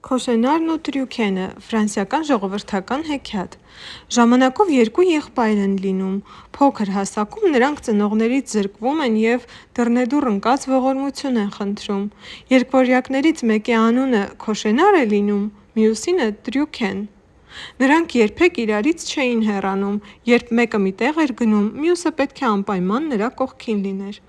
Քոշենարն ու Տրյուքենը ֆրանսիական ժողովրդական հեքիաթ։ Ժամանակով երկու եղբայր են լինում։ Փոքր հասակում նրանք ծնողներից զրկվում են և դռնեդուռ ընկած ողորմություն են խնդրում։ Երկվորյակներից մեկի անունը Քոշենար է լինում, մյուսինը Տրյուքեն։ Նրանք երբեք իրարից չէին հեռանում, երբ մեկը մի տեղ էր գնում, մյուսը պետք է անպայման նրա կողքին լիներ։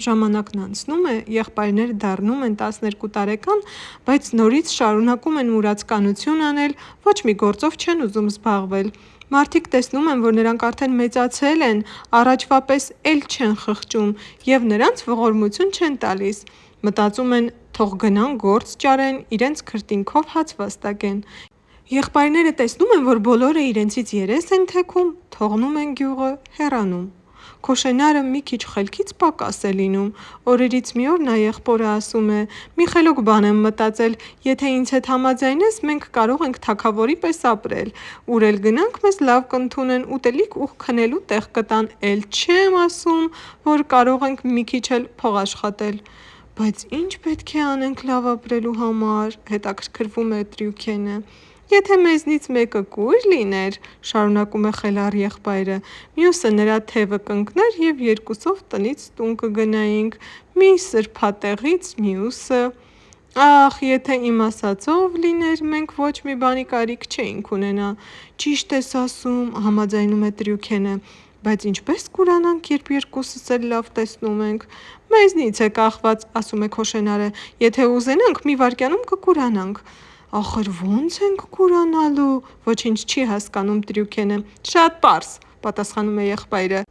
Ժամանակն անցնում է, եղբայրները դառնում են 12 տարեկան, բայց նորից շարունակում են մուրացկանություն անել, ոչ մի գործով չեն ուզում զբաղվել։ Մարդիկ տեսնում են, որ նրանք արդեն մեծացել են, առաջվա պես էլ չեն խղճում և նրանց ողորմություն չեն տալիս։ Մտածում են՝ թող գնան գործ ճարեն, իրենց քրտինքով հաց վաստակեն։ Եղբայրները տեսնում են, որ բոլորը իրենցից երես են թեքում, թողնում են գյուղը, հեռանում։ Քոշենարը մի քիչ խելքից պակաս է լինում։ Օրերից մի օր նա եղբորը ասում է. «Մի խելոք բան եմ մտածել, եթե ինձ հետ համաձայնես, մենք կարող ենք թագավորի պես ապրել, ուր էլ գնանք մեզ լավ կընդունեն, ուտելիք ու քնելու տեղ կտան, էլ չեմ ասում, որ կարող ենք մի քիչ էլ փող աշխատել»։ Բայց ի՞նչ պետք է անենք լավ ապրելու համար, հետաքրքրվում է Տրյուքենը։ Եթե մեզնից մեկը կույր լիներ, շարունակում է խելառ եղբայրը, մյուսը նրա թևը կընկներ և երկուսով տնից տուն կգնայինք, մի սրբատեղից մյուսը։ Ախ, եթե իմ ասածով լիներ, մենք ոչ մի բանի կարիք չէինք ունենա։ Ճիշտ ես ասում, համաձայնում է Տրյուքենը, բայց ինչպե՞ս կուրանանք, երբ երկուսս էլ լավ տեսնում ենք։ Մեզնից է կախված, ասում է Քոշենարը, եթե ուզենանք, մի վայրկյանում կկուրանանք։ Ախր ո՞նց ենք կուրանալու, ոչինչ չի հասկանում Տրյուքենը։ Շատ պարզ, պատասխանում է եղբայրը։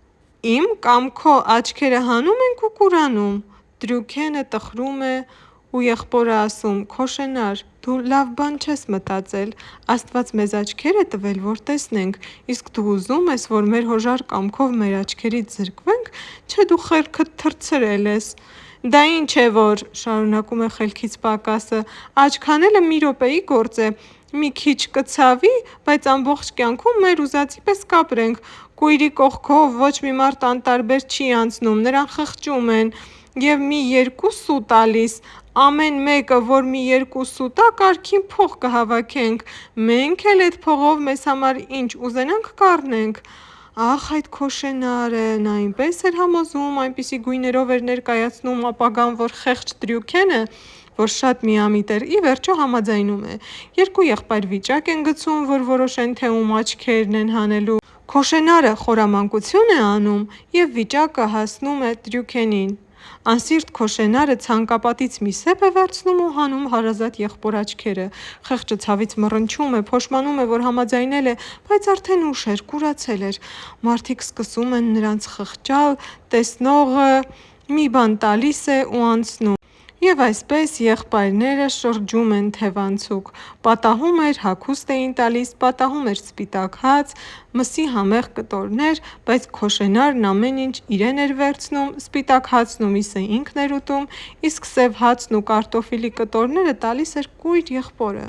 Իմ կամ քո աչքերը հանում ենք ու կուրանում։ Տրյուքենը տխրում է ու եղբորը ասում. Քոշենար, դու լավ բան չես մտածել, Աստված մեզ աչքեր է տվել, որ տեսնենք, իսկ դու ուզում ես, որ մեր հոժար կամքով մեր աչքերից զրկվենք, չէ դու խելքդ թռցրել ես։ Դա ինչ է որ, շարունակում է խելքից պակասը, աչք հանելը մի րոպեի գործ է, մի քիչ կցավի, բայց ամբողջ կյանքում մեր ուզածի պես կապրենք, կույրի կողքով ոչ մի մարդ անտարբեր չի անցնում, նրան խղճում են և մի 2 սու տալիս, ամեն մեկը, որ մի 2 սու տա, կարգին փող կհավաքենք, մենք էլ էդ փողով մեզ համար ինչ ուզենանք կառնենք։ Ախ, այդ Քոշենարը, նա այնպես էր համոզում, այնպիսի գույներով էր ներկայացնում ապագան, որ խեղճ Տրյուքենը, որ շատ միամիտ էր, ի վերջո համաձայնում է։ Երկու եղբայր վիճակ են գցում, որ որոշեն, թե ում աչքերն են հանելու։ Քոշենարը խորամանկություն է անում և վիճակը հասնում է Տրյուքենին։ Անսիրտ Քոշենարը ցանկապատից մի սեպ է վերցնում ու հանում հարազատ եղբոր աչքերը։ Խեղճը ցավից մռնչում է, փոշմանում է, որ համաձայնել է, բայց արդեն ուշ էր, կուրացել էր։ Մարդիկ սկսում են նրանց խղճալ, տեսնողը մի բան տալիս է ու անցնում։ Եվ այսպես եղբայրները շրջում են թևանցուկ։ Պատահում էր հագուստ էին տալիս, պատահում էր սպիտակ հաց, մսի համեղ կտորներ, բայց Քոշենարն ամեն ինչ իրեն էր վերցնում, սպիտակ հացն ու միսը ինքն էր ուտում, իսկ սև հացն ու կարտոֆիլի կտորները տալիս էր կույր եղբորը։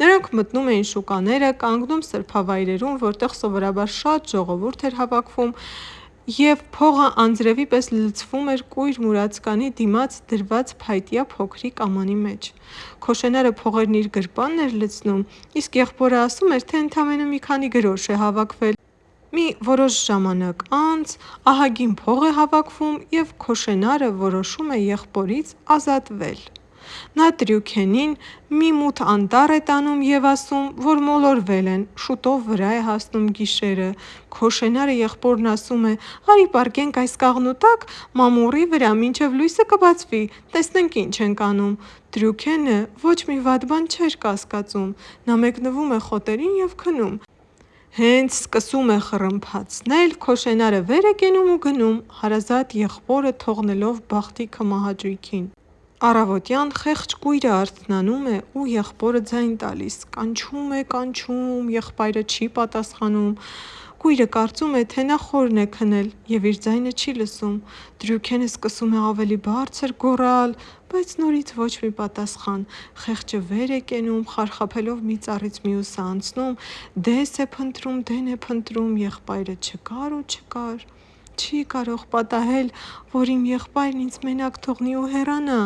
Նրանք մտնում էին շուկաները, կանգնում սրբավայրերում, որտեղ սովորաբար շատ ժողովուրդ էր հավաքվում, և փողը անձրևի պես լցվում էր կույր մուրացկանի դիմաց դրված փայտյա փոքրիկ ամանի մեջ։ Քոշենարը փողերն իր գրպանն էր լցնում, իսկ եղբորը ասում էր, թե ընդամենը մի քանի գրոշ է հավաքվել։ Մի որոշ ժամանակ անց ահագին փող է հավաքվում, և Քոշենարը որոշում է եղբորից ազատվել։ Նա Տրյուքենին մի մութ անտառ է տանում և ասում, որ մոլորվել են, շուտով վրա է հասնում գիշերը։ Քոշենարը եղբորն ասում է. «Արի պառկենք այս կաղնու տակ, մամուռի վրա, մինչև լույսը կբացվի, տեսնենք ինչ ենք անում»։ Տրյուքենը ոչ մի վատ բան չէր կասկածում, նա մեկնվում է խոտերին և քնում։ Հենց սկսում է խռմփացնել, Քոշենարը վեր է կենում ու գնում, հարազատ եղբորը թողնելով բախտիքը մահաճույքին։ Առավոտյան խեղճ կույրը արթնանում է ու եղբորը ձայն տալիս, կանչում, եղբայրը չի պատասխանում։ Կույրը կարծում է, թե նա խորն է քնել և իր ձայնը չի լսում։ Տրյուքենը սկսում է ավելի բարձր գոռալ, բայց նորից ոչ մի պատասխան։ Խեղճը վեր է կենում, խարխափելով մի ծառից մյուսը անցնում, դես է փնտրում, դեն է փնտրում, եղբայրը չկար ու չկար։ Չի կարող պատահել, որ իմ եղբայրն ինձ մենակ թողնի ու հեռանա,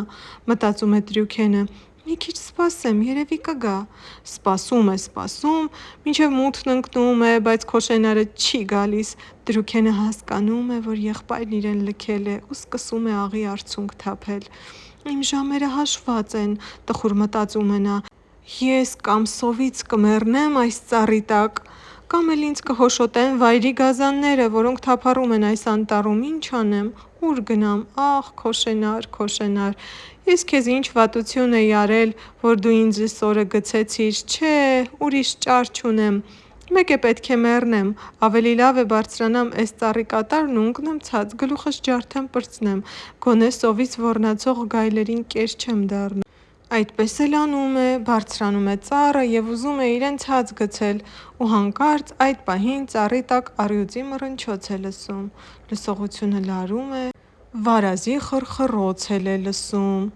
մտածում է Տրյուքենը։ մի քիչ սպասեմ, երևի կգա։ Սպասում է, մինչև մութն ընկնում է, բայց Քոշենարը չի գալիս։ Տրուքենը հասկանում է, որ եղբայրն իրեն լքել է ու սկսում է աղի արցունք թափել։ Իմ ժամերը հաշված են, տխուր մտածում է նա։ Ես կամ սովից կմեռնեմ այս ծառի տակ, կամ էլ ինձ կհոշոտեն վայրի գազանները, որոնք թափառում են այս անտառում, ինչ անեմ, ուր գնամ, ախ Քոշենար, ես քեզ ինչ վատություն էի արել, որ դու ինձ օրը գցեցիր, չէ, ուրիշ ճար չունեմ, մեկ է պետք է մեռնեմ, ավելի լավ է բարձրանամ այս ծառի կատարն ու ընկնեմ ցած, գլուխս ջարդեմ պրծնեմ, գոնե սովից ոռնացող գայլերին կեր չեմ դառնա։ Այդպես էլ անում է, բարձրանում է ծառը և ուզում է իրեն ցած գցել ու հանկարծ այդ պահին ծառի տակ առյուծի մռնչոց է լսում, լսողությունը լարում է, վարազի խռխռոց է լսում։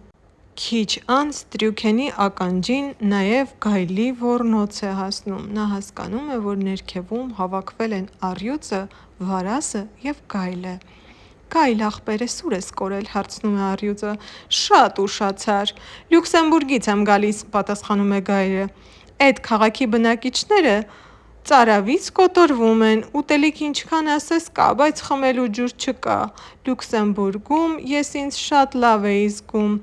Քիչ անց Տրյուքենի ականջին նաև գայլի ոռնոց է հասնում, նա հասկանում է, որ ներքևում հավաքվել են առյուծը, վարազը և գայլը։ Գայլ ախպեր ես ուր ես կորել, հարցնում է առյուծը, շատ ուշացար, Լյուքսեմբուրգից եմ գալիս, պատասխանում է գայլը, էդ քաղաքի բնակիչները ծարավից կոտորվում են, ուտելիք ինչքան ասես կա, բայց խմելու ջուր չկա, Լյուքսեմբուրգում ես ինձ շատ լավ էի զգում,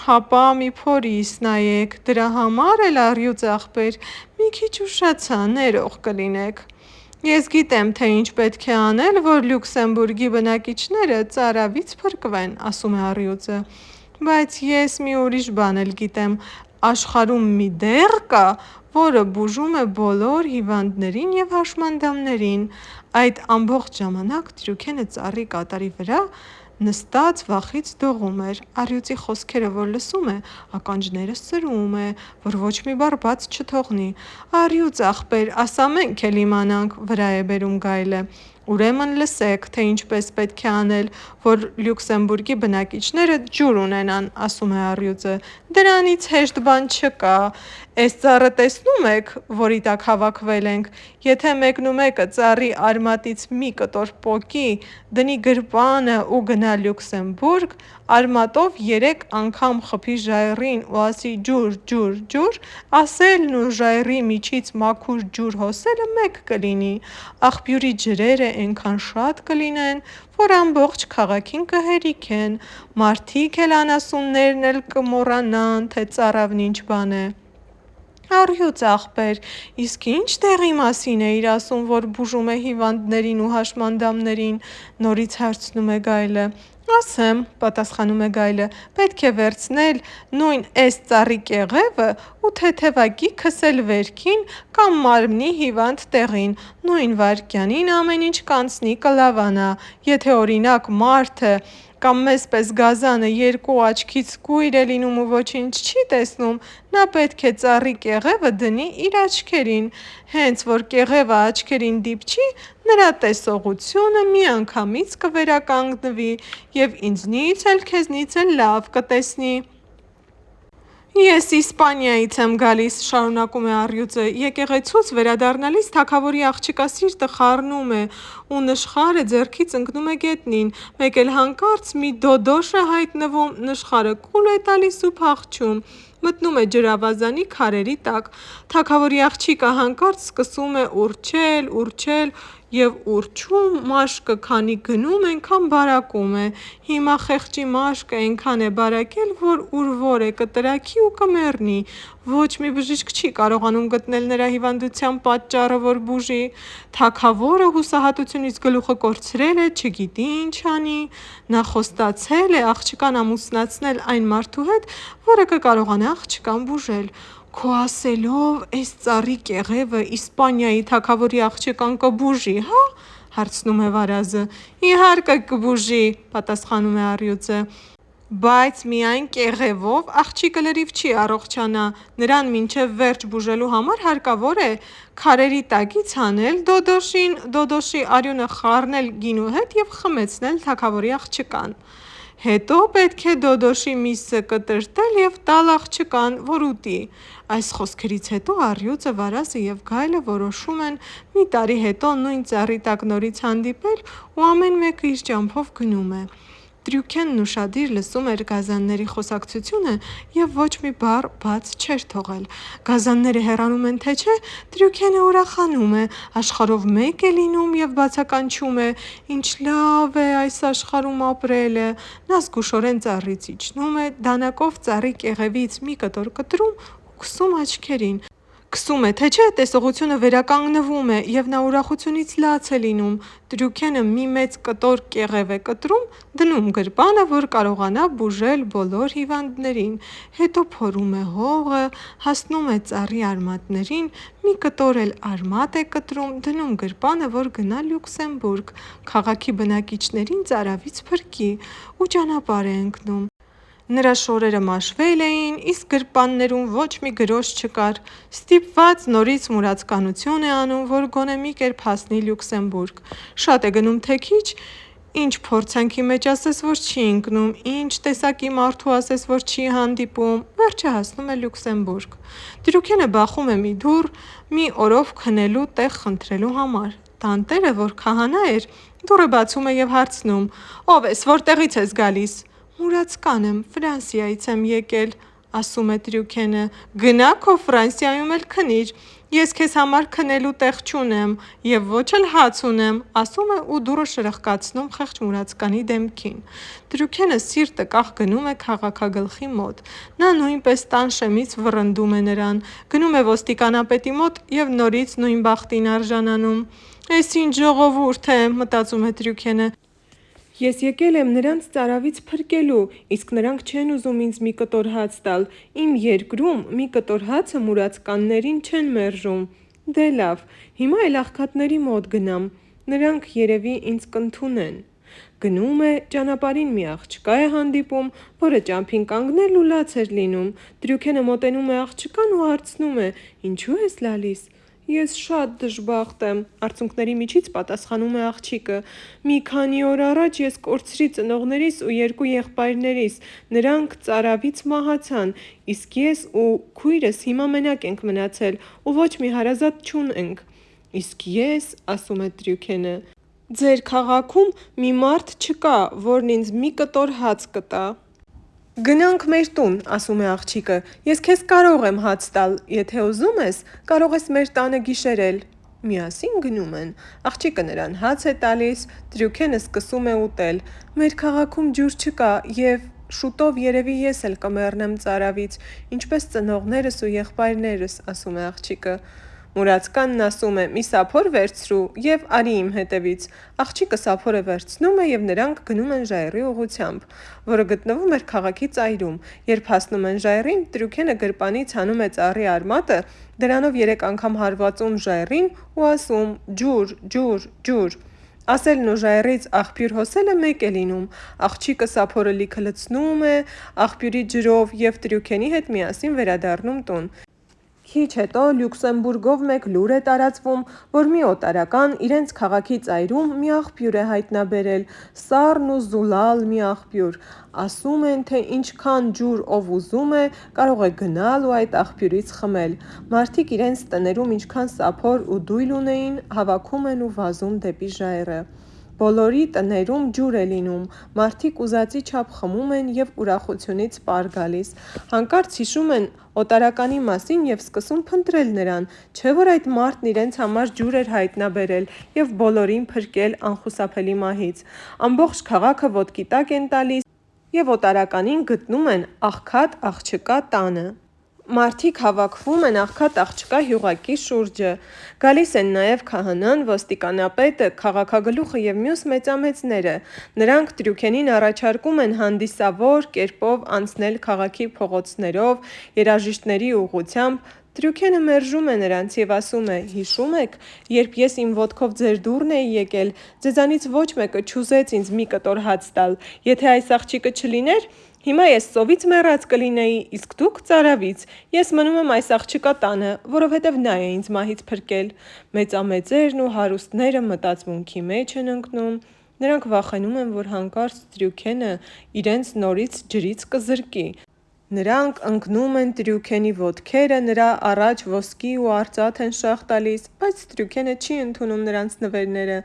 հապա մի փորիս նայեք, դրա համար էլ առյուծ ախպեր, մի քիչ ուշացա, ներող կլինեք։ Ես գիտեմ, թե ինչ պետք է անել, որ Լյուքսեմբուրգի բնակիչները ծարավից փրկվեն, ասում է առյուծը, բայց ես մի ուրիշ բան էլ գիտեմ, աշխարհում մի դեղ կա, որը բուժում է բոլոր հիվանդներին և հաշմանդամներին։ Այդ ամբողջ ժամանակ Տրյուքենը ծառի կատարի վրա նստած վախից դողում էր, առյուծի խոսքերը որ լսում է, ականջները սրում է, որ ոչ մի բառ բաց չթողնի։ Առյուծ ախպեր, ասա մենք էլ իմանանք, վրա է բերում գայլը, ուրեմն լսեք, թե ինչպես պետք է անել, որ Լյուքսեմբուրգի բնակիչները ջուր ունենան, ասում է առյուծը, դրանից հեշտ բան չկա, էս ծառը տեսնում եք, որի տակ հավաքվել ենք, եթե մեկնումեկը ծառի արմատից մի կտոր պոկի, դնի գրպանը ու գնա Լյուքսեմբուրգ, արմատով 3 անգամ խփի ժայռին ու ասի ջուր, ասելն ու ժայռի միջից մաքուր ջուր հոսելը մեկ կլինի, աղբյուրի ջրերը էնքան շատ կլինեն, որ ամբողջ քաղաքին կհերիքեն, մարդիկ էլ անասուններն էլ կմոռանան, թե ծառավն ինչ բան է։ Առյուծ ախպեր, իսկ ինչ տեղի մասին էիր ասում, որ բուժում է հիվանդներին ու հաշմանդամներին, նորից հարցնում է գայլը։ Ասեմ, պատասխանում է գայլը, պետք է վերցնել նույն էս ծառի կեղևը ու թեթևակի քսել վերքին կամ մարմնի հիվանդ տեղին, նույն վայրկյանին ամեն ինչ կանցնի, կլավանա, եթե օրինակ մարդը կամ մեզ պես գազանը երկու աչքից կույր է լինում ու ոչինչ չի տեսնում, նա պետք է ծառի կեղևը դնի իր աչքերին, հենց որ կեղևը աչքերին դիպչի, նրա տեսողությունը միանգամից կվերականգնվի և ինձնից էլ քեզնից էլ լավ կտեսնի։ Ես Իսպանիայից եմ գալիս, շարունակում է առյուծը, եկեղեցուց վերադառնալիս թագավորի աղջկա սիրտը խառնում է ու նշխարը ձեռքից ընկնում է գետնին, մեկ էլ հանկարծ մի դոդոշ է հայտնվում, նշխարը կուլ է տալիս ու փախչում, մտնում է ջրավազանի քարերի տակ, թագավորի աղջիկը հանկարծ սկսում է ուռչել և ուռչում, մաշկը քանի գնում, էնքան բարակում է, հիմա խեղճի մաշկը էնքան է բարակել, որ ուր որ է կտրաքի ու կմեռնի, ոչ մի բժիշկ չի կարողանում գտնել նրա հիվանդության պատճառը, որ բուժի, թագավորը հուսահատությունից գլուխը կորցրել է, չգիտի ինչ անի, նա խոստացել է աղջկան ամուսնացնել այն մարդու հետ, որը կկարողանա աղջկան բուժել, քո ասելով էս ծառի կեղևը Իսպանիայի թագավորի աղջկան կբուժի, հա, հարցնում է վարազը, իհարկե կբուժի, պատասխանում է առյուծը, բայց միայն կեղևով աղջիկը լրիվ չի առողջանա, նրան մինչև վերջ բուժելու համար հարկավոր է քարերի տակից հանել դոդոշին, դոդոշի արյունը խառնել գինու հետ և խմեցնել թագավորի աղջկան, հետո պետք է դոդոշի միսը կտրատել և տալ աղջկան, որ ուտի։ Այս խոսքերից հետո առյուծը, վարազը և գայլը որոշում են մի տարի հետո նույն ծառի տակ նորից հանդիպել ու ամեն մեկը իր ճամփով գնում է։ Տրյուքենն ուշադիր լսում էր գազանների խոսակցությունը և ոչ մի բառ բաց չէր թողել: Գազանները հեռանում են թե չէ, Տրյուքենը ուրախանում է, աշխարհով մեկ է լինում և բացականչում է. «Ինչ լավ է այս աշխարհում ապրելը»: Նա զգուշորեն ծառից իջնում է, դանակով ծառի կեղևից մի կտոր կտրում ու քսում աչքերին: Քսում է թե չէ, տեսողությունը վերականգնվում է, և նա ուրախությունից լաց է լինում: Տրյուքենը մի մեծ կտոր կեղև է կտրում, դնում գրպանը, որ կարողանա բուժել բոլոր հիվանդներին: Հետո փորում է հողը, հասնում է ծառի արմատներին, մի կտոր էլ արմատ է կտրում, դնում գրպանը, որ գնա Լյուքսեմբուրգ, քաղաքի բնակիչներին ծարավից փրկի ու ճանապարհ է ընկնում: Նրա շորերը մաշվել էին, իսկ գրպաններում ոչ մի գրոց չկար: Ստիպված նորից մուրացկանություն է անում, որ գոնե մի կերպ հասնի Լյուքսեմբուրգ: Շատ է գնում թե քիչ, ինչ փորձանքի մեջ ասես, որ չի ընկնում, ինչ տեսակի մարդու ասես, որ չի հանդիպում, վերջը հասնում է Լյուքսեմբուրգ: Տրյուքենը բախում է մի դուռ, մի օրով քնելու տեղ խնդրելու համար: Տանտերը, որ քահանա էր, դուռը բացում է և հարցնում. «Ո՞վ ես, որտեղից ես գալիս»: «Մուրացկան եմ, Ֆրանսիայից եմ եկել», ասում է Տրյուքենը: «Գնա քո Ֆրանսիայում էլ քնիր, ես քեզ համար քնելու տեղ չունեմ և ոչ էլ հաց ունեմ», ասում է ու դուռը շրխկացնում խեղճ մուրացկանի դեմքին: Տրյուքենը սիրտը կախ գնում է քաղաքագլխի մոտ: Նա նույնպես տան շեմից վռնդում է նրան: Գնում է ոստիկանապետի մոտ և նորից նույն բախտին արժանանում: «Էս ինչ ժողովուրդ է», մտածում է Տրյուքենը: «Ես եկել եմ նրանց ծարավից փրկելու, իսկ նրանք չեն ուզում ինձ մի կտոր հաց տալ: Իմ երկրում մի կտոր հացը մուրացկաններին չեն մերժում: Դե լավ, հիմա էլ աղքատների մոտ գնամ, նրանք երևի ինձ կընդունեն»: Գնում է, ճանապարհին մի աղջկա է հանդիպում, որը ճամփին կանգնել ու լաց էր լինում: Տրյուքենը մոտենում է աղջկան ու հարցնում է. «Ինչո՞ւ ես լալիս»: «Ես շատ դժբախտ եմ», արցունքների միջից պատասխանում է աղջիկը: «Մի քանի օր առաջ ես կորցրի ծնողներիս ու երկու եղբայրներիս: Նրանք ծարավից մահացան, իսկ ես ու քույրս հիմա մենակ ենք մնացել ու ոչ մի հարազատ չունենք: Իսկ ես», ասում է Տրյուքենը, «ձեր քաղաքում մի մարդ չկա, որն ինձ մի կտոր հաց կտա»: «Գնանք մեր տուն», ասում է աղջիկը, «ես քեզ կարող եմ հաց տալ, եթե ուզում ես, կարող ես մեր տանը գիշերել»: Միասին գնում են: Աղջիկը նրան հաց է տալիս, Տրյուքենը սկսում է ուտել: «Մեր քաղաքում ջուր չկա և շուտով երևի ես էլ կմեռնեմ ծարավից, ինչպես ծնողներս ու եղբայրներս», ասում է աղջիկը: Մուրացկանն ասում է. «Մի սափոր վերցրու և արի իմ հետևից»: Աղջիկը սափորը վերցնում է և նրանք գնում են ժայռի ուղղությամբ, որը գտնվում էր քաղաքի ծայրում: Երբ հասնում են ժայռին, Տրյուքենը գրպանից հանում է ծառի արմատը, դրանով 3 անգամ հարվածում ժայռին ու ասում. «Ջուր, ջուր, ջուր»: Ասելն ու ժայռից աղբյուր հոսելը մեկ է լինում: Աղջիկը սափորը լիքը լցնում է աղբյուրի ջրով և Տրյուքենի հետ միասին վերադառնում տուն: Քիչ հետո Լյուքսեմբուրգով մեկ լուր է տարածվում, որ մի օտարական իրենց քաղաքի ծայրում մի աղբյուր է հայտնաբերել: Սառն ու զուլալ մի աղբյուր: Ասում են, թե ինչքան ջուր ով ուզում է, կարող է գնալ ու այդ աղբյուրից խմել: Մարդիկ իրենց տներում ինչքան սափոր ու դույլ ունեին, հավաքում են ու վազում դեպի ժայռը: Բոլորի տներում ջուր է լինում, մարդիկ ուզածի չափ խմում են և ուրախությունից պար գալիս: Հանկարծ հիշում են օտարականի մասին և սկսում փնտրել նրան: Չէ՞ որ այդ մարդն իրենց համար ջուր էր հայտնաբերել և բոլորին փրկել անխուսափելի մահից: Ամբողջ քաղաքը ոտքի տակ են տալիս և օտարականին գտնում են աղքատ աղջկա տանը: Մարդիկ հավաքվում են աղքատ աղջկա հյուղակի շուրջը: Գալիս են նաև քահանան, ոստիկանապետը, քաղաքագլուխը և մյուս մեծամեծները: Նրանք Տրյուքենին առաջարկում են հանդիսավոր կերպով անցնել քաղաքի փողոցներով երաժիշտների ուղղությամբ: Տրյուքենը մերժում է նրանց և ասում է. «Հիշո՞ւմ եք, երբ ես իմ ոտքով ձեր դուռն էի եկել, ձեզանից ոչ մեկը չուզեց ինձ մի կտոր հաց տալ: Եթե այս աղջիկը չլիներ, հիմա ես սովից մեռած կլինեի, իսկ դուք ծարավից: Ես մնում եմ այս աղջկա տանը, որովհետև նա է ինձ մահից փրկել»: Մեծամեծերն ու հարուստները մտածմունքի մեջ են ընկնում: Նրանք վախենում են, որ հանկարծ Տրյուքենը իրենց նորից ջրից կզրկի: Նրանք ընկնում են Տրյուքենի ոտքերը, նրա առաջ ոսկի ու արծաթ են շաղ տալիս, բայց Տրյուքենը չի ընդունում նրանց նվերները։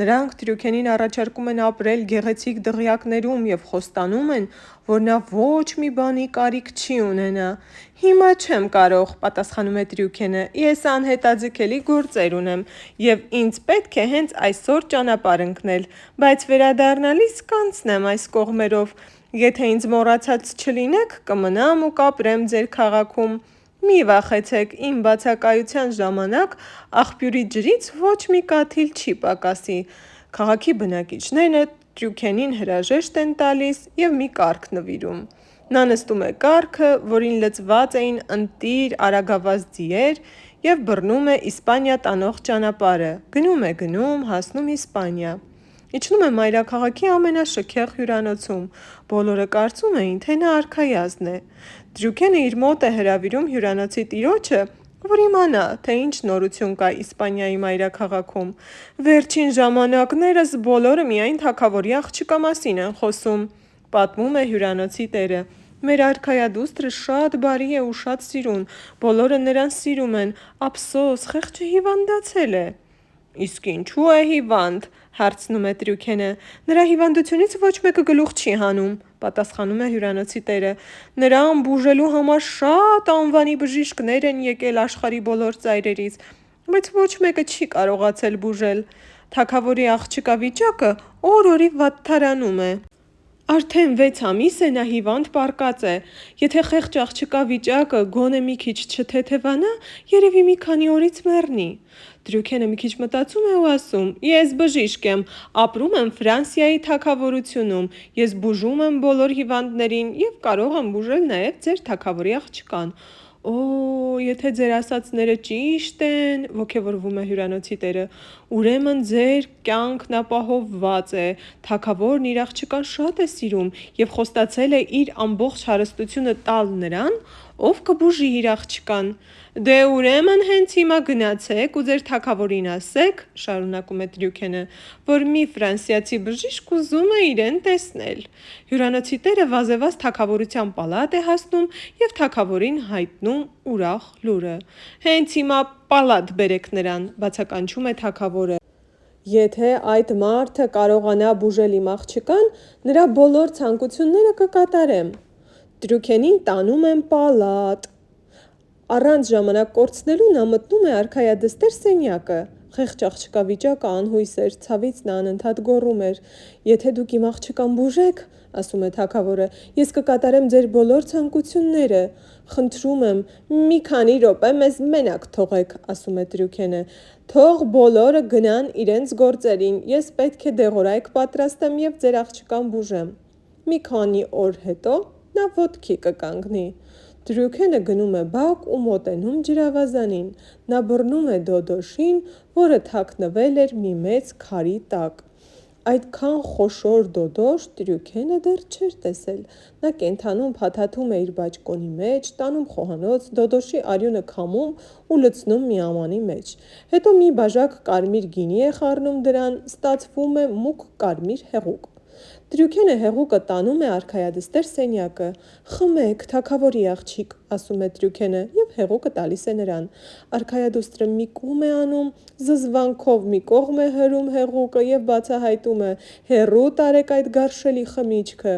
Նրանք Տրյուքենին առաջարկում են ապրել գեղեցիկ դղյակներում և խոստանում են, որ նա ոչ մի բանի կարիք չի ունենա։ «Հիմա չեմ կարող», պատասխանում է Տրյուքենը, «ես անհետաձգելի գործեր ունեմ, և ինձ պետք է հենց այսօր ճանապարհ ընկնել, բայց վերադառնալիս կանցնեմ այս կողմերով։ Եթե ինձ մոռացած չլինեք, կմնամ ու կապրեմ ձեր քաղաքում։ Մի վախեցեք, իմ բացակայության ժամանակ աղբյուրի ջրից ոչ մի կաթիլ չի պակասի»։ Քաղաքի բնակիչները Տրյուքենին հրաժեշտ են տալիս և մի կառք նվիրում։ Նա նստում է կառքը, որին լցված էին ընտիր արագավազ ձիեր, և բռնում է Իսպանիա տանող ճանապարհը։ Գնում, հասնում Իսպանիա։ Իջնում է մայրաքաղաքի ամենաշքեղ հյուրանոցում։ Բոլորը կարծում էին, թե նա արքայազն է։ Տրյուքենը իր մոտ է հրավիրում հյուրանոցի տիրոջը, որ իմանա, թե ինչ նորություն կա Իսպանիայի մայրաքաղաքում։ «Վերջին ժամանակներս բոլորը միայն թագավորի աղջկա մասին են խոսում», պատմում է հյուրանոցի տերը։ «Մեր արքայադուստրը շատ բարի է ու շատ սիրուն, բոլորը նրան սիրում են, ափսոս, խեղճը հիվանդացել է»։ «Իսկ ինչու է հիվանդ», հարցնում է Տրյուքենը։ «Նրա հիվանդությունից ոչ մեկը գլուխ չի հանում», պատասխանում է հյուրանոցի տերը։ «Նրան բուժելու համար շատ անվանի բժիշկներ են եկել աշխարհի բոլոր ծայրերից, բայց ոչ մեկը չի կարողացել բուժել։ Թագավորի աղջկա վիճակը օր-օրի վատթարանում է։ Արդեն 6 ամիս է նա հիվանդ պառկած է։ Եթե խեղճ աղջկա վիճակը գոնե մի քիչ չթեթևանա, երևի մի քանի օրից մեռնի»։ Տրյուքենը մի քիչ մտածում է ու ասում. «Ես բժիշկ եմ, ապրում եմ Ֆրանսիայի թագավորությունում, ես բուժում եմ բոլոր հիվանդներին և կարող եմ բուժել նաև ձեր թագավորի աղջկան»։ «Օ, եթե ձեր ասածները ճիշտ են», ոգևորվում է հյուրանոցի տերը, «ուրեմն ձեր կյանքն ապահովված է։ Թագավորն իր աղջկան շատ է սիրում և խոստացել է իր ամբողջ հարստությունը տալ նրան, ով կբուժի իր աղջկան»։ «Դե ուրեմն հենց հիմա գնացեք ու ձեր թագավորին ասեք», շարունակում է Տրյուքենը, «որ մի ֆրանսիացի բժիշկ ուզում է իրեն տեսնել»։ Հյուրանոցի տերը վազեվազ թագավորության պալատ է հասնում և թագավորին հայտնում ուրախ լուրը։ «Հենց հիմա պալատ բերեք նրան», բացականչում է թագավորը։ «Եթե այդ մարդը կարողանա բուժել իմ աղջկան, նրա բոլոր ցանկությունները կկատարեմ»։ Տրյուքենին տանում են պալատ։ Առանց ժամանակ կորցնելու նա մտնում է արքայադստեր սենյակը։ Խեղճ աղջկա վիճակը անհույս էր, ցավից նա անընդհատ գոռում էր։ «Եթե դուք իմ աղջկան բուժեք», ասում է թագավորը, «ես կկատարեմ ձեր բոլոր ցանկությունները»։ «Խնդրում եմ, մի քանի րոպե մեզ մենակ թողեք», ասում է Տրյուքենը։ «Թող բոլորը գնան իրենց գործերին, ես պետք է դեղորայք պատրաստեմ և ձեր աղջկան բուժեմ»։ Մի քանի օր հետո նա ոտքի կկանգնի։ Տրյուքենը գնում է բակ ու մոտենում ջրավազանին։ Նա բռնում է Դոդոշին, որը թաքնվել էր մի մեծ քարի տակ։ Այդքան խոշոր դոդոշ Տրյուքենը դեռ չէր տեսել։ Նա կենդանում փաթաթում է իր բաճկոնի մեջ, տանում խոհանոց, Դոդոշի արյունը քամում ու լցնում մի ամանի մեջ։ Հետո մի բաժակ կարմիր գինի է խառնում դրան, ստացվում է մուգ կարմիր հեղուկ։ Տրյուքենը հեղուկը տանում է արքայադստեր սենյակը։ «Խմեք, թագավորի աղջիկ», ասում է Տրյուքենը և հեղուկը տալիս է նրան։ Արքայադուստրը մի կում է անում, զզվանքով մի կողմ է հրում հեղուկը և բացահայտում է. «Հեռու տարեք այդ գարշելի խմիչքը»։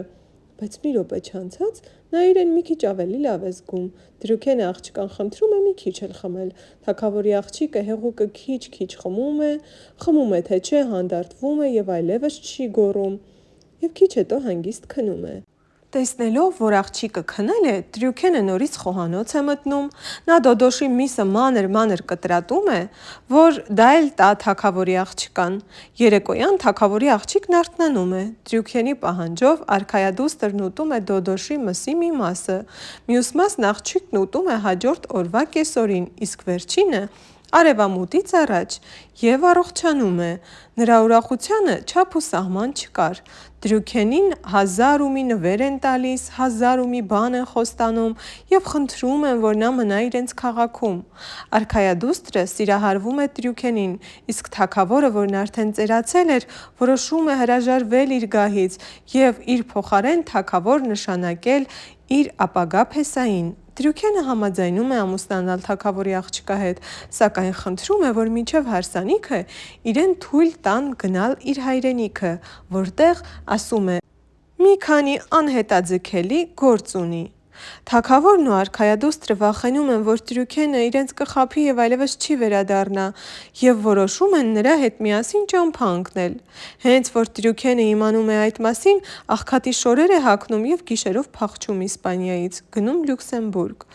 Բայց մի րոպե չանցած նա իրեն մի քիչ ավելի լավ է զգում։ Տրյուքենը աղջկան խնդրում է մի քիչ էլ խմել։ Թագավորի աղջիկը հեղուկը քիչ-քիչ խմում է, թե չէ հանդարտվում է և այլևս չի գոռում, և քիչ հետո հանգիստ քնում է։ Տեսնելով, որ աղջիկը քնել է, Տրյուքենը նորից խոհանոց է մտնում։ Նա Դոդոշի միսը մանր-մանր կտրատում է, որ դա էլ տա թագավորի աղջկան։ Երեկոյան թագավորի աղջիկն արթնանում է։ Տրյուքենի պահանջով արքայադուստրն ուտում է Դոդոշի մսի մի մասը, մյուս մասն աղջիկն ուտում է հաջորդ օրվա կեսօրին, իսկ վերջինը արևամուտից առաջ, և առողջանում է։ Նրա ուրախությանը չափ ու սահման չկար։ Տրյուքենին 1000 ու մի նվեր են տալիս, 1000 ու մի բան են խոստանում և խնդրում են, որ նա մնա իրենց քաղաքում։ Արքայադուստրը սիրահարվում է Տրյուքենին, իսկ թագավորը, որն արդեն ծերացել էր, որոշում է հրաժարվել իր գահից և իր փոխարեն թագավոր նշանակել իր ապագա փեսային։ Տրյուքենը համաձայնում է ամուսնանալ թագավորի աղջկա հետ, սակայն խնդրում է, որ մինչև հարսանիքը իրեն թույլ տան գնալ իր հայրենիքը, որտեղ, ասում է, մի քանի անհետաձգելի գործ ունի։ Թագավորն ու արքայադուստրը վախենում են, որ Տրյուքենը իրենց կխաբի և այլևս չի վերադառնա, և որոշում են նրա հետ միասին ճամփա ընկնել։ Հենց որ Տրյուքենը իմանում է այդ մասին, աղքատի շորեր է հագնում և գիշերով փախչում Իսպանիայից, գնում Լյուքսեմբուրգ։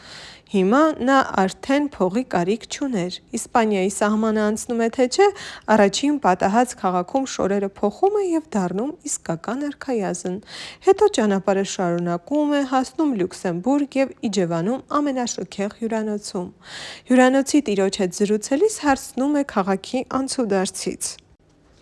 Հիմա նա արդեն փողի կարիք չուներ։ Իսպանիայի սահմանը անցնում է թե չէ, առաջին պատահած քաղաքում շորերը փոխում է և դառնում իսկական արքայազն։ Հետո ճանապարհը շարունակում է, հասնում Լյուքսեմբուրգ և իջևանում ամենաշքեղ հյուրանոցում։ Հյուրանոցի տիրոջ հետ զրուցելիս հարցնում է քաղաքի անցուդարձից։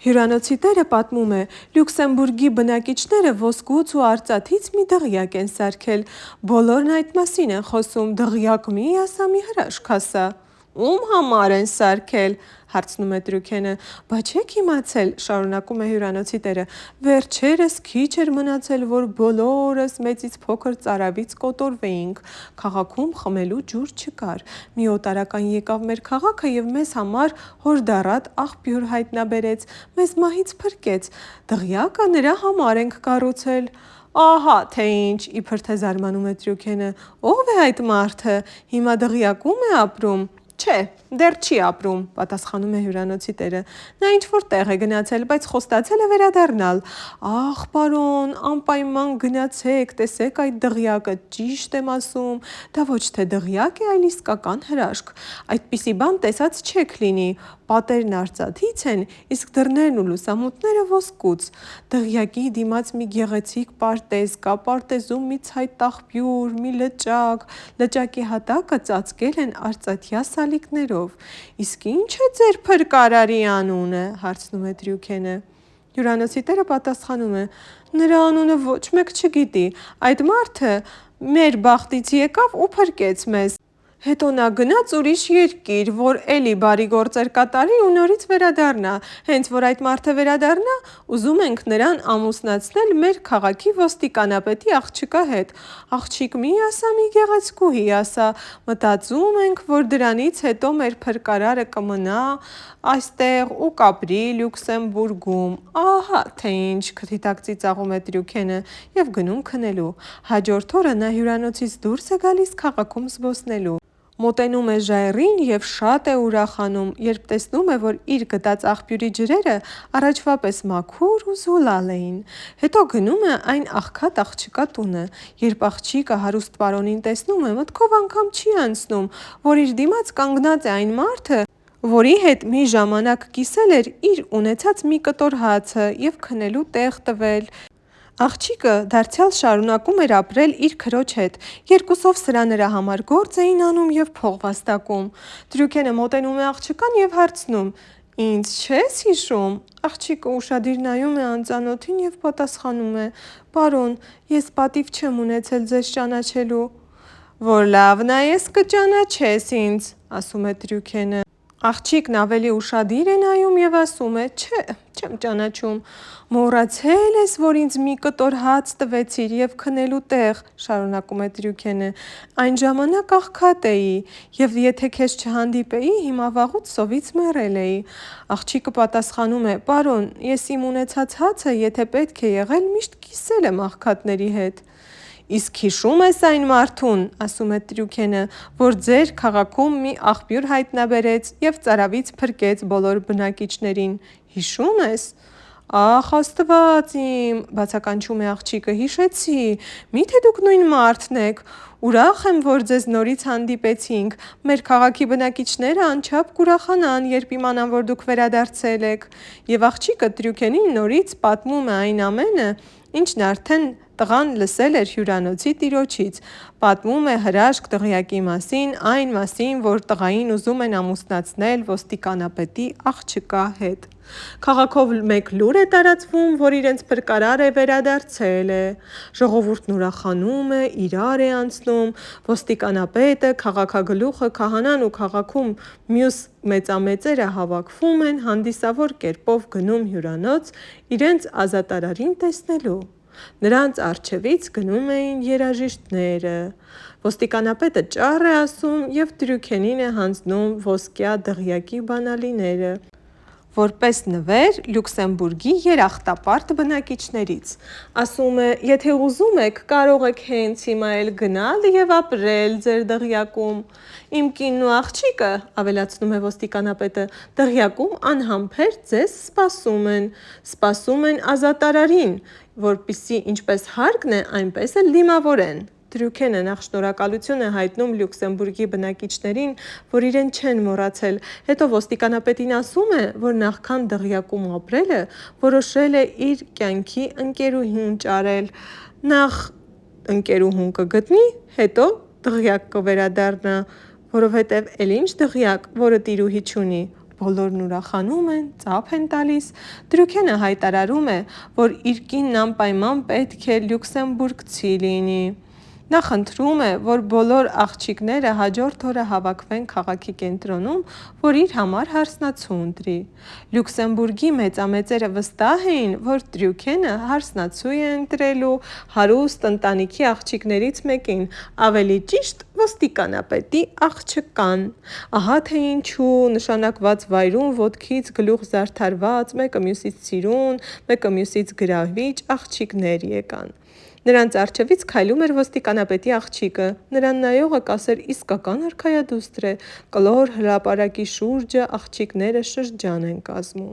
Հյուրանոցի տերը պատմում է. Լյուքսեմբուրգի բնակիչները ոսկուց ու արծաթից մի դղյակ են սարքել։ Բոլորն այդ մասին են խոսում, դղյակ մի ասա, մի հրաշք ասա։ Ում համար են սարքել, հարցնում է Տրյուքենը։ Բա չեք իմացել, շարունակում է հյուրանոցի տերը, վերջերս քիչ էր մնացել, որ բոլորս մեծից փոքր ծարավից կոտորվեինք, քաղաքում խմելու ջուր չկար, մի օտարական եկավ մեր քաղաքը և մեզ համար հորդառատ աղբյուր հայտնաբերեց, մեզ մահից փրկեց, դղյակը նրա համար ենք կառուցել։ Ահա թե ինչ, իբր թե զարմանում է Տրյուքենը, ո՞վ է այդ մարդը, հիմա դղյակում է ապրում։ Չէ, դեռ չի ապրում, պատասխանում է հյուրանոցի տերը, նա ինչ-որ տեղ է գնացել, բայց խոստացել է վերադառնալ։ Ախ, պարոն, անպայման գնացեք, տեսեք այդ դղյակը, ճիշտ եմ ասում, դա ոչ թե դղյակ է, այլ իսկական հրաշք, այդպիսի բան տեսած չեք լինի, պատերն արծաթից են, իսկ դռներն ու լուսամուտները ոսկուց։ Դղյակի դիմաց մի գեղեցիկ պարտեզ կա, պարտեզում մի ցայտ աղբյուր, մի լճակ, լճակի հատակը ծածկել են արծաթյա սալիկներով։ Իսկ ի՞նչ է ձեր փրկարարի անունը, հարցնում է Տրյուքենը։ Հյուրանոցի տերը պատասխանում է. նրա անունը ոչ մեկ չգիտի, այդ մարդը մեր բախտից եկավ ու փրկեց մեզ։ Հետո նա գնաց ուրիշ երկիր, որ էլի բարի գործեր կատարի ու նորից վերադառնա։ Հենց որ այդ մարդը վերադառնա, ուզում ենք նրան ամուսնացնել մեր քաղաքի ոստիկանապետի աղջկա հետ։ Աղջիկ մի ասա, մի գեղեցկուհի ասա, մտածում ենք, որ դրանից հետո մեր փրկարարը կմնա այստեղ ու կապրի Լյուքսեմբուրգում։ Ահա թե ինչ, քթիթակ ծիծաղում է Տրյուքենը և գնում քնելու։ Հաջորդ օրը նա հյուրանոցից դուրս է գալիս քաղաքում զբոսնելու։ Մոտենում է ժայռին և շատ է ուրախանում, երբ տեսնում է, որ իր գտած աղբյուրի ջրերը առաջվա պես մաքուր ու զուլալ էին։ Հետո գնում է այն աղքատ աղջկա տունը։ Երբ աղջիկը հարուստ պարոնին տեսնում է, մտքով անգամ չի անցնում, որ իր դիմաց կանգնած է այն մարդը, որի հետ մի ժամանակ կիսել էր իր ունեցած մի կտոր հացը և քնելու տեղ տվել։ Աղջիկը դարձյալ շարունակում էր ապրել իր քրոջ հետ, երկուսով սրա նրա համար գործ էին անում և փող վաստակում։ Տրյուքենը մոտենում է աղջկան և հարցնում. Ինձ չես հիշում։ Աղջիկը ուշադիր նայում է անծանոթին և պատասխանում է. Պարոն, ես պատիվ չեմ ունեցել ձեզ ճանաչելու։ Որ լավ նայես կճանաչես ինձ, ասում է Տրյուքենը։ Աղջիկն ավելի ուշադիր է նայում և ասում է. Չէ, չեմ ճանաչում։ Մոռացել ես, որ ինձ մի կտոր հաց տվեցիր և քնելու տեղ, շարունակում է Տրյուքենը։ Այն ժամանակ աղքատ էի, և եթե քեզ չհանդիպեի, հիմա վաղուց սովից մեռել էի։ Աղջիկը պատասխանում է. Պարոն, ես իմ ունեցած հացը, եթե պետք է եղել, միշտ կիսել եմ աղքատների հետ։ Իսկ հիշում ես այն մարդուն, ասում է Տրյուքենը, որ ձեր քաղաքում մի աղբյուր հայտնաբերեց և ծարավից փրկեց բոլոր բնակիչներին, հիշում ես։ Ախ, Աստված իմ, բացականչում է աղջիկը, հիշեցի, միթե դուք նույն մարդն եք։ Ուրախ եմ, որ ձեզ նորից հանդիպեցինք, մեր քաղաքի բնակիչները անչափ կուրախանան, երբ իմանան, որ դուք վերադարձել եք։ Եվ աղջիկը Տրյուքենին նորից պատմում է այն ամենը, ինչն արդեն տղան լսել էր հյուրանոցի տիրոջից, պատմում է հրաշք դղյակի մասին, այն մասին, որ տղային ուզում են ամուսնացնել ոստիկանապետի աղջկա հետ։ Քաղաքով մեկ լուր է տարածվում, որ իրենց փրկարարը վերադարձել է։ Ժողովուրդն ուրախանում է, իրար է անցնում, ոստիկանապետը, քաղաքագլուխը, քահանան ու քաղաքում մյուս մեծամեծերը հավաքվում են, հանդիսավոր կերպով գնում հյուրանոց իրենց ազատարարին տեսնելու։ Նրանց առջևից գնում էին երաժիշտները։ Ոստիկանապետը ճառ է ասում և Տրյուքենին է հանձնում ոսկյա դղյակի բանալիները, որպես նվեր Լյուքսեմբուրգի երախտապարտ բնակիչներից։ Ասում է, եթե ուզում եք, կարող եք հենց հիմա էլ գնալ և ապրել ձեր դղյակում։ Իմ կինն ու աղջիկը, ավելացնում է ոստիկանապետը, դղյակում անհամբեր ձեզ սպասում են ազատարարին, որպեսզի ինչպես հարկն է, այնպես էլ դիմավորեն։ Տրյուքենը նախ շնորհակալություն է հայտնում Լյուքսեմբուրգի բնակիչներին, որ իրեն չեն մոռացել, հետո ոստիկանապետին ասում է, որ նախքան դղյակում ապրելը, որոշել է իր կյանքի ընկերուհուն ճարել, նախ ընկերուհուն կգտնի, հետո դղյակ կվերադառնա, որովհետև էլ ինչ դղյակ, որը տիրուհի չունի։ Բոլորն ուրախանում են, ծափ են տալիս։ Տրյուքենը հայտարարում է, որ իր կինն անպայման պետք է լյուքսեմբուրգցի լինի։ Նա խնդրում է, որ բոլոր աղջիկները հաջորդ օրը հավաքվեն քաղաքի կենտրոնում, որ իր համար հարսնացու ընտրի։ Լյուքսեմբուրգի մեծամեծերը վստահ էին, որ Տրյուքենը հարսնացու է ընտրելու հարուստ ընտանիքի աղջիկներից մեկին, ավելի ճիշտ ոստիկանապետի աղջկան։ Ահա թե ինչու նշանակված վայրում ոտքից գլուխ զարդարված, մեկը մյուսից սիրուն, մեկը մյուսից գրավիչ աղջիկներ եկան։ Նրանց առջևից քայլում էր ոստիկանապետի աղջիկը, նրան նայողը կասեր իսկական արքայադուստր է, կլոր հրապարակի շուրջը աղջիկները շրջան են կազմում։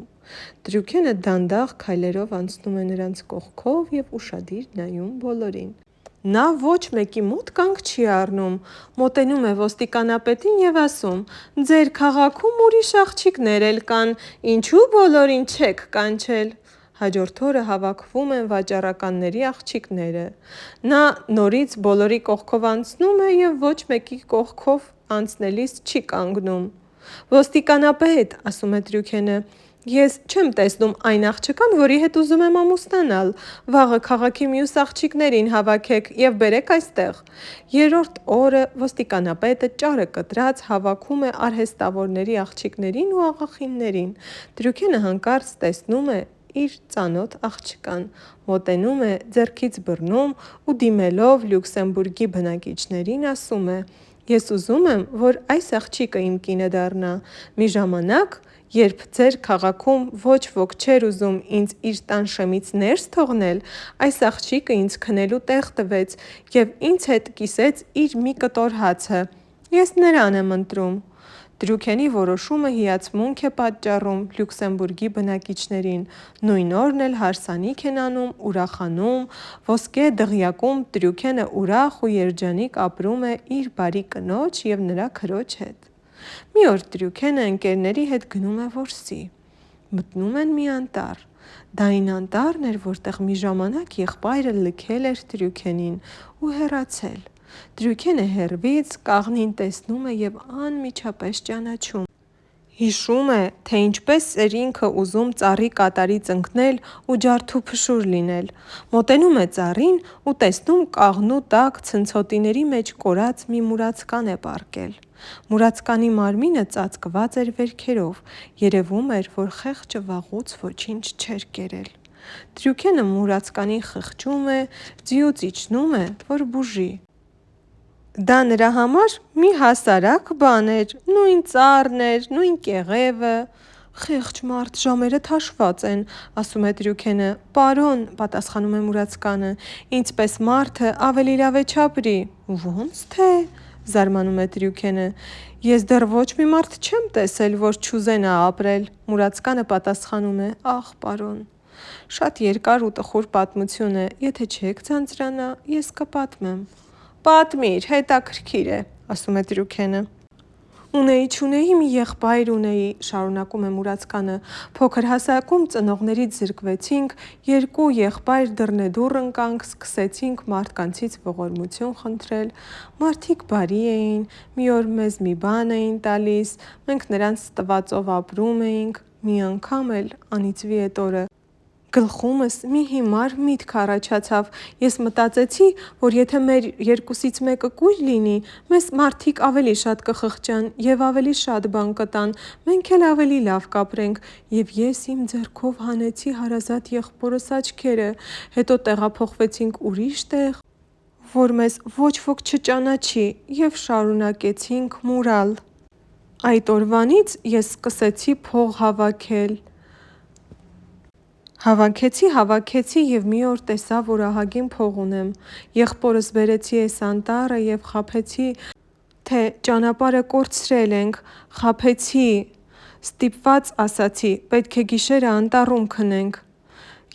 Տրյուքենը դանդաղ քայլերով անցնում է նրանց կողքով և ուշադիր նայում բոլորին։ Նա ոչ մեկի մոտ կանգ չի առնում, մոտենում է ոստիկանապետին և ասում. «Ձեր քաղաքում ուրիշ աղջիկներ էլ կան, ինչու բոլորին չեք կանչել»։ Հաջորդ օրը հավաքվում են վաճառականների աղջիկները։ Նա նորից բոլորի կողքով անցնում է և ոչ մեկի կողքով անցնելիս չի կանգնում։ «Ոստիկանապետ», ասում է Տրյուքենը, «ես չեմ տեսնում այն աղջկան, որի հետ ուզում եմ ամուսնանալ, վաղը քաղաքի մյուս աղջիկներին հավաքեք և բերեք այստեղ»։ Երրորդ օրը ոստիկանապետը ճառը կտրած հավաքում է արհեստավորների աղջիկներին ու աղախիններին։ Տրյուքենը հանկարծ տեսնում է իր ծանոթ աղջկան, մոտենում է, ձեռքից բռնում ու դիմելով Լյուքսեմբուրգի բնակիչներին ասում է. «Ես ուզում եմ, որ այս աղջիկը իմ կինը դառնա։ Մի ժամանակ, երբ ձեր քաղաքում ոչ ոք չէր ուզում ինձ իր տան շեմից ներս թողնել, այս աղջիկը ինձ քնելու տեղ տվեց և ինձ հետ կիսեց իր մի կտոր հացը։ Ես նրան եմ ընտրում»։ Տրյուքենի որոշումը հիացմունք է պատճառում Լյուքսեմբուրգի բնակիչներին։ Նույն օրն էլ հարսանիք են անում, ուրախանում։ Ոսկե դղյակում Տրյուքենը ուրախ ու երջանիկ ապրում է իր բարի կնոջ և նրա քրոջ հետ։ Մի օր Տրյուքենը ընկերների հետ գնում է որսի։ Մտնում են մի անտառ։ Դա այն անտառն էր, որտեղ մի ժամանակ եղբայրը լքել էր Տրյուքենին ու հեռացել։ Տրյուքենը հեռվից կաղնին տեսնում է և անմիջապես ճանաչում։ Հիշում է, թե ինչպես էր ինքը ուզում ծառի կատարից ընկնել ու ջարդուփշուր լինել։ Մոտենում է ծառին ու տեսնում կաղնու տակ ցնցոտիների մեջ կորած մի մուրացկան է պառկել։ Մուրացկանի մարմինը ծածկված էր վերքերով, երևում էր, որ խեղճը վաղուց ոչինչ չէր կերել։ Տրյուքենը մուրացկանին խղճում է, ձիուց իջնում է, որ բուժի։ Դա նրա համար մի հասարակ բան էր, նույն ծառն էր, նույն կեղևը։ «Խեղճ մարդ, ժամերը թաշված են», ասում է Տրյուքենը։ «Պարոն», պատասխանում է մուրացկանը, «ինձպես մարդը ավելի լավ է չապրի»։ «Ո՞նց թե», զարմանում է Տրյուքենը, «Ես դեռ ոչ մի մարդ չեմ տեսել, որ չուզենա ապրել»։ Մուրացկանը պատասխանում է. «Ախ, պարոն, շատ երկար ու տխուր պատմություն է, եթե չեք ձանձրանա, ես կպատմեմ»։ «Պատմիր, հետաքրքիր է», ասում է Տրյուքենը։ «Ունեի-չունեի մի եղբայր ունեի», շարունակում է մուրացկանը, «փոքր հասակում ծնողներից զրկվեցինք, երկու եղբայր դռնեդուռ ընկանք, սկսեցինք մարդկանցից ողորմություն խնդրել։ Մարդիկ բարի էին, մի օր մեզ մի բան էին տալիս, մենք նրանց տվածով ապրում էինք, մի անգամ էլ, անիծվի էդ օրը, Գլխումս մի հիմար միտք առաջացավ, ես մտածեցի, որ եթե մեր երկուսից մեկը կույր լինի, մեզ մարդիկ ավելի շատ կխղճան և ավելի շատ բան կտան, մենք էլ ավելի լավ կապրենք, և ես իմ ձեռքով հանեցի հարազատ եղբորս աչքերը, հետո տեղափոխվեցինք ուրիշ տեղ, որ մեզ ոչ ոք չճանաչի և շարունակեցինք մուրալ: Այդ օրվանից ես սկսեցի փող հավաքել: Հավաքեցի և մի օր տեսա, որ ահագին փող ունեմ: Եղբորս բերեցի էս անտառը և խաբեցի, թե ճանապարհը կորցրել ենք, խաբեցի, ստիպված ասացի՝ պետք է գիշերը անտառում քնենք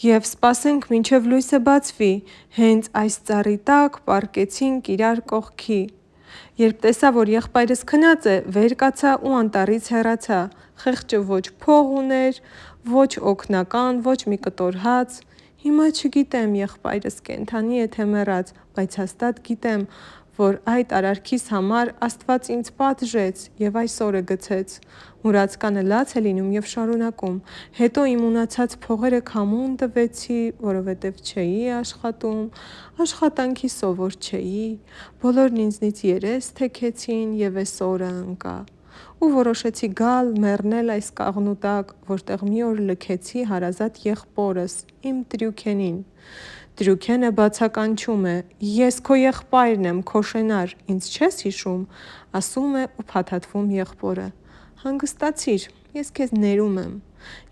և սպասենք մինչև լույսը բացվի: Հենց այս ծառի տակ պառկեցինք իրար կողքի: Երբ տեսա, որ եղբայրս քնած է, վեր կացա ու անտառից հեռացա: Խեղճը ոչ փող ուներ, ոչ օգնական, ոչ մի կտոր հաց: Հիմա չգիտեմ եղբայրս կենդանի է թե մեռած, բայց հաստատ գիտեմ, որ այդ արարքիս համար Աստված ինձ պատժեց և այս օրը գցեց: Մուրացկանը լաց է լինում և շարունակում. Հետո իմ ունացած փողերը քամուն տվեցի, որովհետև չէի աշխատում, աշխատանքի սովոր չէի, բոլորն ինձնից երես թեքեցին և էս օրը ընկա: Ու որոշեցի գալ մեռնել այս կաղնու տակ, որտեղ մի օր լքեցի հարազատ եղբորս, իմ Տրյուքենին: Տրյուքենը բացականչում է. ես քո եղբայրն եմ, Քոշենար, ինձ չե՞ս հիշում: Ասում է ու փաթաթվում եղբորը: Հանգստացիր, ես քեզ ներում եմ: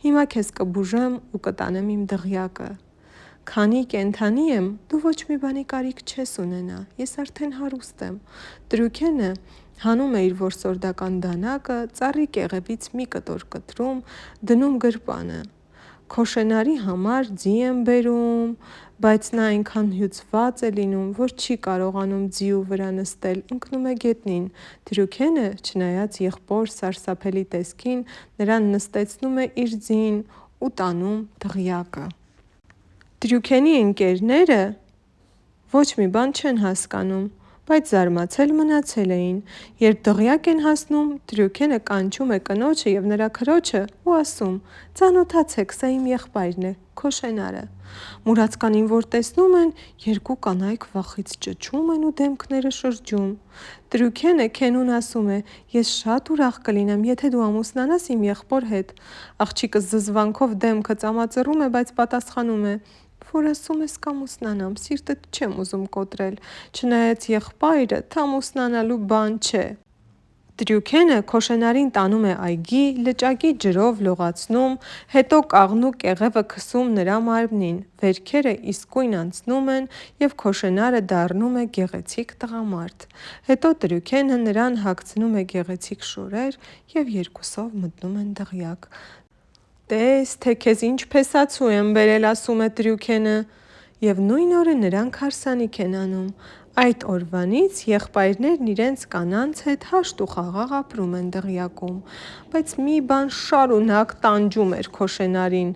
Հիմա քեզ կբուժեմ ու կտանեմ իմ դղյակը: Քանի կենդանի եմ, դու ոչ մի բանի կարիք չես ունենա, ես արդեն հարուստ եմ: Տրյուքենը հանում է իր որսորդական դանակը, ծառի կեղևից մի կտոր կտրում, դնում գրպանը: Քոշենարի համար ձի եմ բերում, բայց նա այնքան հյուծված է լինում, որ չի կարողանում ձիու վրա նստել, ընկնում է գետնին: Տրյուքենը, չնայած եղբոր սարսափելի տեսքին, նրան նստեցնում է իր ձին ու տանում դղյակը: Տրյուքենի ընկերները ոչ մի բան չեն հասկանում, բայց զարմացել մնացել էին: Երբ դղյակ են հասնում, Տրյուքենը կանչում է կնոջը և նրա քրոջը ու ասում. ծանոթացեք, սա իմ եղբայրն է, Քոշենարը: Մուրացկանին որ տեսնում են, երկու կանայք վախից ճչում են ու դեմքները շրջում: Տրյուքենը քենուն ասում է. ես շատ ուրախ կլինեմ, եթե դու ամուսնանաս իմ եղբոր հետ: Աղջիկը զզվանքով դեմքը ծամածռում է, բայց պատասխանում է. որ ասում ես կամուսնանամ, սիրտդ չեմ ուզում կոտրել, չնայած եղբայրդ ամուսնանալու բան չէ: Տրյուքենը Քոշենարին տանում է այգի, լճակի ջրով լողացնում, հետո կաղնու կեղևը քսում նրա մարմնին, վերքերը իսկույն անցնում են և Քոշենարը դառնում է գեղեցիկ տղամարդ: Հետո Տրյուքենը նրան հագցնում է գեղեցիկ շորեր և երկուսով մտնում են դղյակ: տես, թե քեզ ինչ փեսացու եմ բերել, ասում է Տրյուքենը: Եվ նույն օրը նրանք հարսանիք են անում: Այդ օրվանից եղբայրներն իրենց կանանց հետ հաշտ ու խաղաղ ապրում են դղյակում: Բայց մի բան շարունակ տանջում էր Քոշենարին: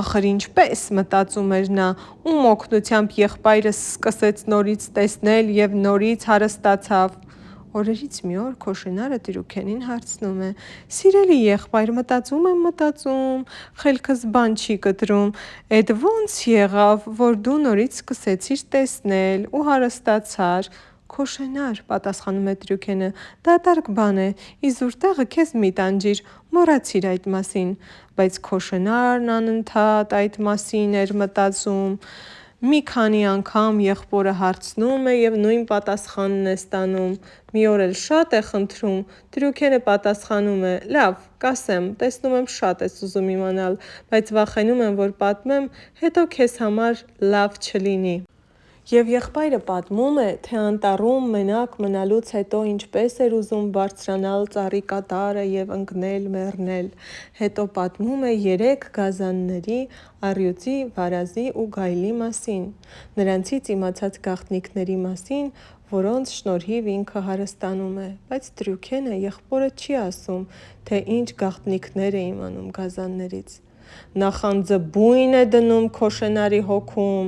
Ախր ինչպե՞ս, մտածում էր նա, ում օգնությամբ եղբայրս սկսեց նորից տեսնել և նորից հարստացավ: Օրերից մի օր Քոշենարը Տրյուքենին հարցնում է. սիրելի եղբայր, մտածում, խելքս բան չի կտրում, էդ ո՞նց եղավ, որ դու նորից սկսեցիր տեսնել ու հարստացար: Քոշենար, պատասխանում է Տրյուքենը, դատարկ բան է, իզուր տեղը քեզ մի տանջիր, մոռացիր այդ մասին: Բայց Քոշենարն անընդհատ այդ մասին էր մտածում: Մի քանի անգամ եղբորը հարցնում է և նույն պատասխանն է ստանում: Մի օր էլ շատ է խնդրում, Տրյուքենը պատասխանում է. լավ, կասեմ, տեսնում եմ շատ ես ուզում իմանալ, բայց վախենում եմ, որ պատմեմ, հետո քեզ համար լավ չլինի: Եվ եղբայրը պատմում է, թե անտառում մենակ մնալուց հետո ինչպես էր ուզում բարձրանալ ծառի կատարը և ընկնել մեռնել: Հետո պատմում է 3 գազանների՝ առյուծի, վարազի ու գայլի մասին: Նրանցից իմացած գաղտնիքների մասին, որոնց շնորհիվ ինքը հարստանում է: Բայց Տրյուքենը եղբորը չի ասում, թե ինչ գաղտնիքներ է իմանում գազաններից: Նախանձը բույն է դնում Քոշենարի հոգում,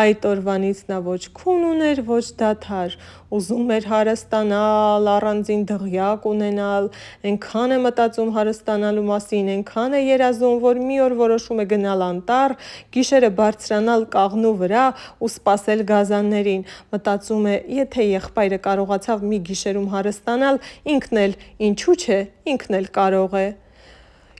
այդ օրվանից նա ոչ քուն ուներ, ոչ դադար, ուզում էր հարստանալ, առանձին դղյակ ունենալ, այնքան է մտածում հարստանալու մասին, այնքան է երազում, որ մի օր որոշում է գնալ անտառ, գիշերը բարձրանալ կաղնու վրա ու սպասել գազաններին, մտածում է, եթե եղբայրը կարողացավ մի գիշերում հարստանալ, ինքն էլ ինչու՞ չէ, ինքն էլ կարող է։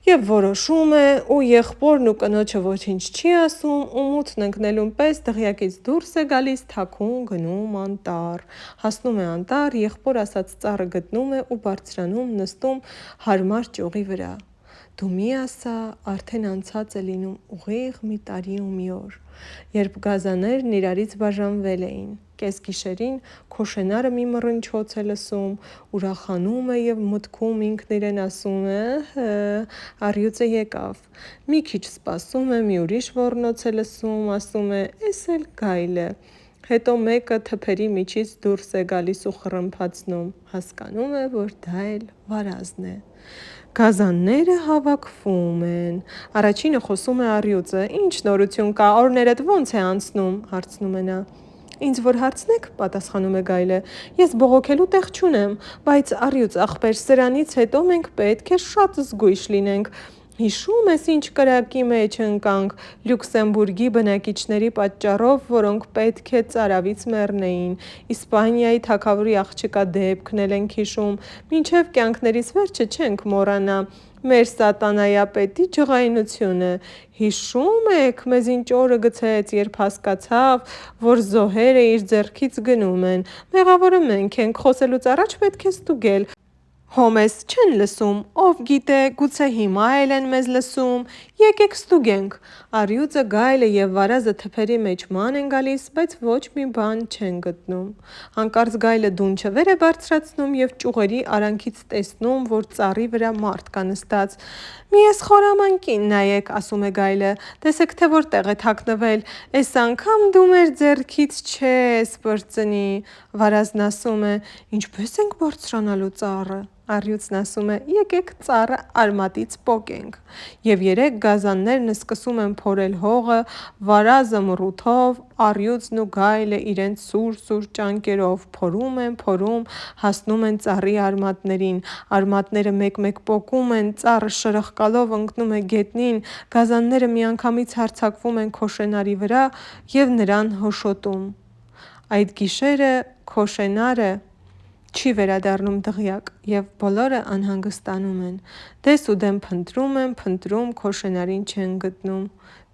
Եվ որոշում է, ու եղբորն ու կնոջը ոչինչ չի ասում, ու մութն ընկնելուն պես դղյակից դուրս է գալիս, թաքուն գնում անտառ։ Հասնում է անտառ, եղբոր ասած ծառը գտնում է ու բարձրանում, նստում հարմար ճյուղի վրա։ Դու մի ասա, արդեն անցած է լինում ուղիղ մի տարի ու մի օր, երբ գազաններն իրարից բաժանվել էին։ Կեսգիշերին Քոշենարը մի մռնչոց է լսում, ուրախանում է և մտքում ինքն իրեն ասում է. առյուծը եկավ։ Մի քիչ սպասում է, մի ուրիշ ոռնոց է լսում, ասում է. էս էլ գայլ է։ Հետո մեկը թփերի միջից դուրս է գալիս ու խռմփացնում, հասկանում է, որ դա էլ վարազն է։ Գազանները հավաքվում են։ Առաջինը խոսում է առյուծը. ինչ նորություն կա, օրներդ ո՞նց է անցնում, հարցնում է նա։ Ինձ որ հարցնեք, պատասխանում է գայլը, ես բողոքելու տեղ չունեմ, բայց առյուծ ախպեր, սրանից հետո մենք պետք է շատ զգույշ լինենք։ Հիշո՞ւմ ես ինչ կրակի մեջ ընկանք Լյուքսեմբուրգի բնակիչների պատճառով, որոնք պետք է ծարավից մեռնեին, Իսպանիայի թագավորի աղջկա դեպքն էլ ենք հիշում, մինչև կյանքներիս վերջը չենք մոռանա մեր սատանայապետի ջղայնությունը։ Հիշո՞ւմ եք, մեզ ինչ օրը գցեց, երբ հասկացավ, որ զոհերը իր ձեռքից գնում են։ Մեղավորը մենք ենք, խոսելուց առաջ պետք է ստուգել։ Հո մեզ չեն լսում, ով գիտե, գուցե հիմա էլ են մեզ լսում, եկեք ստուգենք։ Առյուծը, գայլը և վարազը թփերի մեջ ման են գալիս, բայց ոչ մի բան չեն գտնում։ Հանկարծ գայլը դունչը վեր է բարձրացնում և ճյուղերի արանքից տեսնում, որ ծառի վրա մարդ կա նստած։ Մի էս խորամանկին նայեք, ասում է գայլը, տեսեք, թե որտեղ է թաքնվել, էս անգամ դու մեր ձեռքից չես պրծնի։ Վարազն ասում է. ինչպես ենք բարձրանալու ծառը։ Առյուծն ասում է. եկեք ծառը արմատից պոկենք։ Եվ երեք գազաններն սկսում են փորել հողը, վարազը մռութով, առյուծն ու գայլը իրենց սուր ճանկերով փորում են, հասնում են ծառի արմատներին, արմատները մեկ-մեկ պոկում են, ծառը շրխկալով ընկնում է գետնին, գազանները միանգամից հարձակվում են Քոշենարի վրա և նրան հոշոտում։ Այդ գիշերը Քոշենարը չի վերադառնում դղյակ, և բոլորը անհանգստանում են։ Դես ու դեն փնտրում են, Քոշենարին չեն գտնում։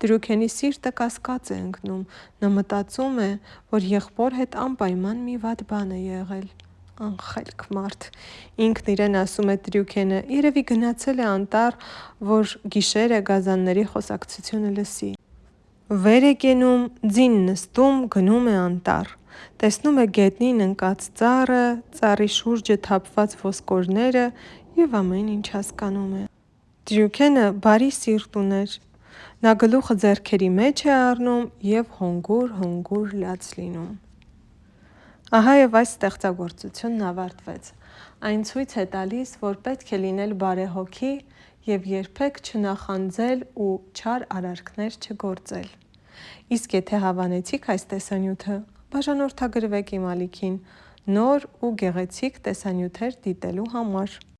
Տրուքենի սիրտը կասկած է ընկնում, նա մտածում է, որ եղբոր հետ անպայման մի վատ բան է եղել։ Անխելք մարդ, ինքն իրեն ասում է Տրուքենը, երևի գնացել է անտառ, որ գիշերը գազանների խոսակցությունը լսի։ Վեր է կենում, ձին նստում, գնում է անտառ։ Տեսնում է գետնին ընկած ծառը, ծառի շուրջը թափված ոսկորները և ամեն ինչ հասկանում է։ Տրուքենը բարի սիրտ ուներ։ Նա գլուխը ձեռքերի մեջ է առնում և հոնգուր լաց լինում։ Ահա և այս ստեղծագործությունն ավարտվեց։ Այն ցույց է տալիս, որ պետք է լինել բարեհոգի և երբեք չնախանձել ու չար արարքներ չգործել։ Իսկ եթե հավանեցիք այս տեսանյութը, բաժանորդագրվեք իմ ալիքին նոր ու գեղեցիկ տեսանյութեր դիտելու համար։